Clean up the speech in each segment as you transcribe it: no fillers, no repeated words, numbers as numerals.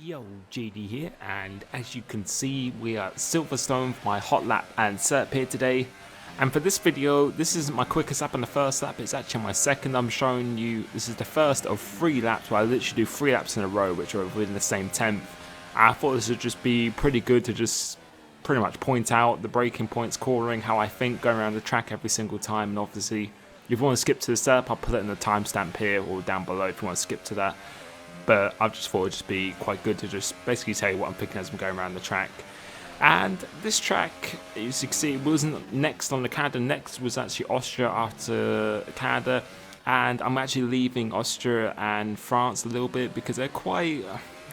Yo, JD here, and as you can see, we are at Silverstone for my hot lap and SERP here today. And for this video, this isn't my quickest lap on the first lap, it's actually my second. I'm showing you, this is the first of 3 laps where I literally do 3 laps in a row, which are within the same tenth. I thought this would just be pretty good to just pretty much point out the braking points, cornering, how I think, going around the track every single time. And obviously, if you want to skip to the SERP, I'll put it in the timestamp here or down below if you want to skip to that. But I just thought it would just be quite good to just basically tell you what I'm thinking as I'm going around the track. And this track, as you can see, wasn't next on the calendar. Next was actually Austria after Canada. And I'm actually leaving Austria and France a little bit because they're quite,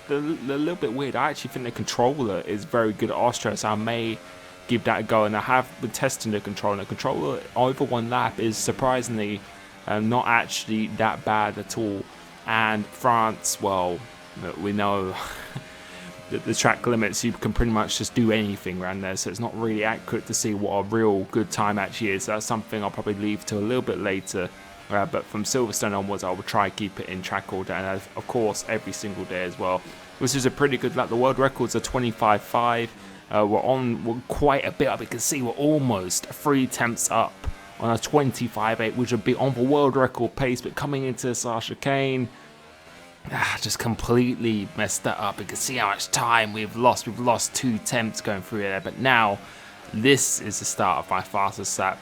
they're a little bit weird. I actually think the controller is very good at Austria, so I may give that a go. And I have been testing the controller. The controller over one lap is surprisingly not actually that bad at all. And France, well, we know that the track limits, you can pretty much just do anything around there, so it's not really accurate to see what a real good time actually is. That's something I'll probably leave to a little bit later, but from Silverstone onwards I will try to keep it in track all day, and of course every single day as well. This is a pretty good lap. The world records are 25.5. We're quite a bit up. You can see we're almost 3 tenths up on a 25.8, which would be on the world record pace, but coming into this chicane, just completely messed that up. You can see how much time we've lost. We've lost 2 tenths going through there, but now this is the start of my fastest lap.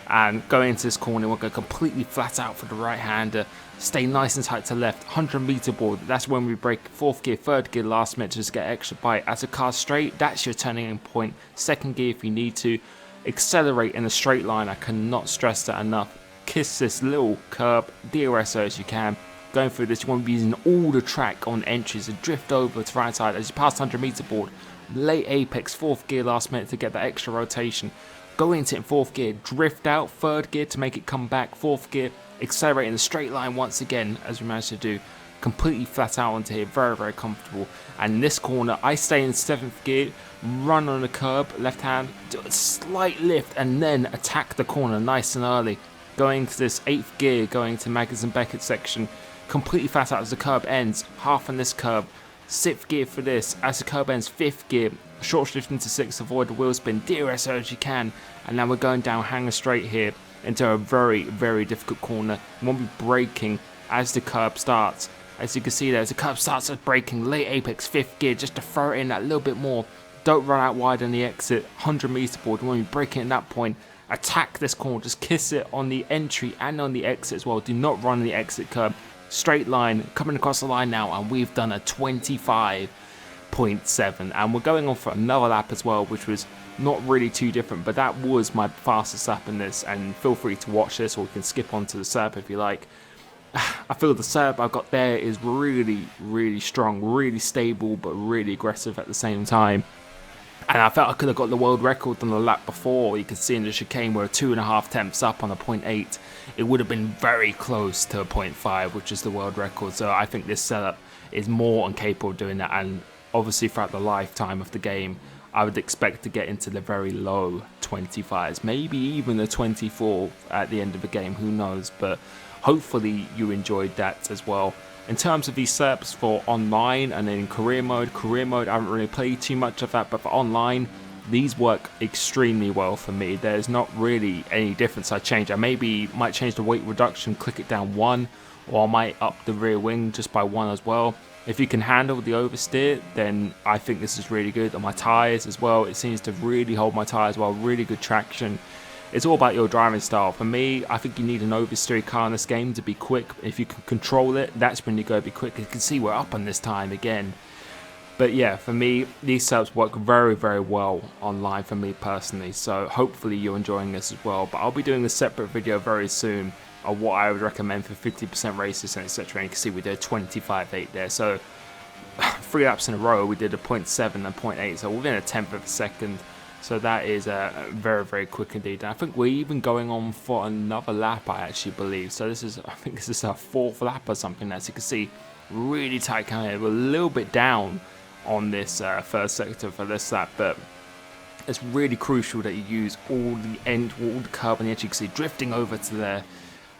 And going into this corner, we'll go completely flat out for the right-hander, stay nice and tight to left, 100-meter board. That's when we break 4th gear, 3rd gear, last minute to just get extra bite. As a car straight, that's your turning point. 2nd gear if you need to. Accelerate in a straight line, I cannot stress that enough. Kiss this little curb, DRS as you can. Going through this, you want to be using all the track on entries and drift over to the right side as you pass 100-meter board. Late apex, 4th gear last minute to get that extra rotation. Go into it in 4th gear, drift out, 3rd gear to make it come back, 4th gear, accelerate in a straight line once again, as we managed to do. Completely flat out onto here, very, very comfortable. And in this corner, I stay in 7th gear, run on the curb, left hand, do a slight lift, and then attack the corner nice and early. Going to this 8th gear, going to Magnussen Beckett section, completely flat out as the curb ends, half on this curb. 6th gear for this, as the curb ends, 5th gear, short shift into 6th, avoid the wheel spin, DRS as you can. And now we're going down hanger straight here into a very, very difficult corner. We won't be braking as the curb starts. As you can see there, as the curb starts at braking, late apex, 5th gear, just to throw it in that little bit more. Don't run out wide on the exit, 100-meter board. When we break it at that point, attack this corner, just kiss it on the entry and on the exit as well. Do not run the exit curb. Straight line, coming across the line now, and we've done a 25.7. And we're going on for another lap as well, which was not really too different, but that was my fastest lap in this. And feel free to watch this, or you can skip on to the SERP if you like. I feel the SERP I've got there is really, really strong, really stable, but really aggressive at the same time. And I felt I could have got the world record on the lap before. You can see in the chicane we're 2.5 tenths up on a 0.8. It would have been very close to a 0.5, which is the world record. So I think this setup is more than capable of doing that. And obviously throughout the lifetime of the game, I would expect to get into the very low 25s, maybe even the 24 at the end of the game, who knows. But hopefully you enjoyed that as well. In terms of these SERPs for online and then in career mode, I haven't really played too much of that, but for online, these work extremely well for me. There's not really any difference I change. I might change the weight reduction, click it down 1, or I might up the rear wing just by 1 as well. If you can handle the oversteer, then I think this is really good. On my tyres as well, it seems to really hold my tyres well, really good traction. It's all about your driving style. For me, I think you need an oversteer car in this game to be quick. If you can control it, that's when you go be quick. You can see we're up on this time again. But yeah, for me, these setups work very, very well online for me personally. So hopefully you're enjoying this as well. But I'll be doing a separate video very soon of what I would recommend for 50% races and etc. And you can see we did a 25.8 there. So 3 laps in a row, we did a 0.7 and 0.8. So within a tenth of a second. So that is very, very quick indeed. And I think we're even going on for another lap, I actually believe. So I think this is our 4th lap or something. As you can see, really tight coming here. We're a little bit down on this first sector for this lap, but it's really crucial that you use all the curb on the edge. You can see drifting over to there,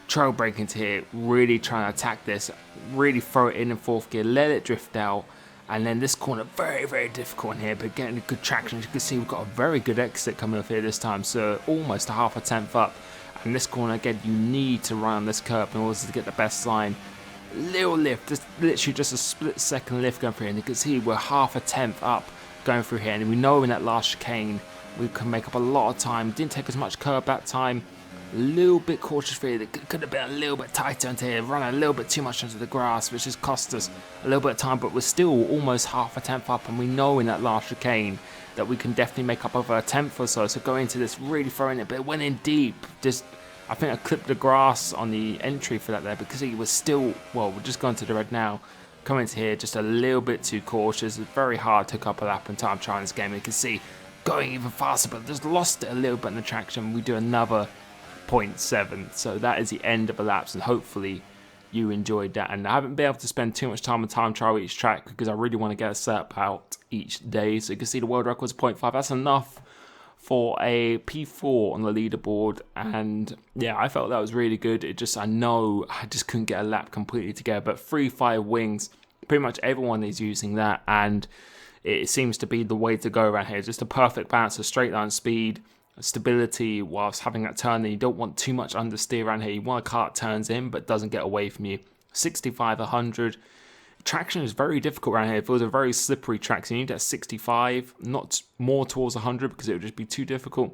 trail braking to here, really trying to attack this, really throw it in 4th gear, let it drift out, And then this corner, very, very difficult in here, but getting good traction. As you can see, we've got a very good exit coming off here this time, so almost a half a tenth up. And this corner, again, you need to run on this curb in order to get the best line. Little lift, just literally just a split second lift going through here. And you can see we're half a tenth up going through here. And we know in that last chicane, we can make up a lot of time. Didn't take as much curb that time. A little bit cautious for here. It could have been a little bit tighter into here. Run a little bit too much into the grass, which has cost us a little bit of time. But we're still almost half a tenth up. And we know in that last chicane that we can definitely make up over a tenth or so. So going into this, really throwing it. But it went in deep. Just, I think I clipped the grass on the entry for that there because he was still, well, we're just going to the red now. Coming into here, just a little bit too cautious. It's very hard to couple up in time trying this game. You can see going even faster, but just lost it a little bit in the traction. We do another 0.7, so that is the end of the laps, and hopefully you enjoyed that. And I haven't been able to spend too much time on time trial each track because I really want to get a setup out each day. So you can see the world record is 0.5. That's enough for a P4 on the leaderboard, and yeah, I felt that was really good. It just, I know I just couldn't get a lap completely together, but 3.5 wings, pretty much everyone is using that, and it seems to be the way to go around here. Just a perfect balance of straight line speed, stability whilst having that turn. And you don't want too much understeer around here. You want a car that turns in but doesn't get away from you. 65, 100. Traction is very difficult around here. If it was a very slippery track, so you need that 65, not more towards 100 because it would just be too difficult.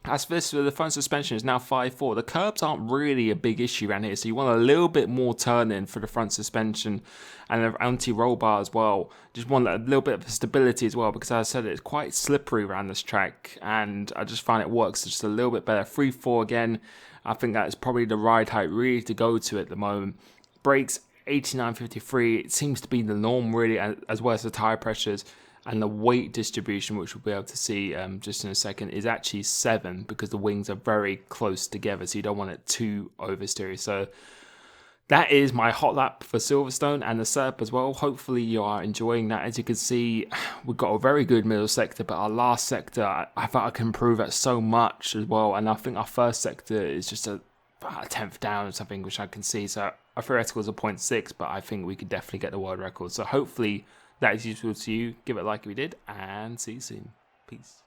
As for this, the front suspension is now 5.4. The curbs aren't really a big issue around here, so you want a little bit more turning for the front suspension and the anti-roll bar as well. Just want a little bit of stability as well because, as I said, it's quite slippery around this track, and I just find it works just a little bit better. 3.4 again, I think that is probably the ride height really to go to at the moment. Brakes, 89.53, it seems to be the norm really, as well as the tyre pressures. And the weight distribution, which we'll be able to see just in a second, is actually 7 because the wings are very close together, so you don't want it too oversteery. So that is my hot lap for Silverstone and the setup as well. Hopefully you are enjoying that. As you can see, we've got a very good middle sector, but our last sector, I thought I could improve it so much as well. And I think our first sector is just a 10th down or something, which I can see. So our theoretical is a 0.6, but I think we could definitely get the world record. So hopefully that is useful to you. Give it a like if you did, and see you soon. Peace.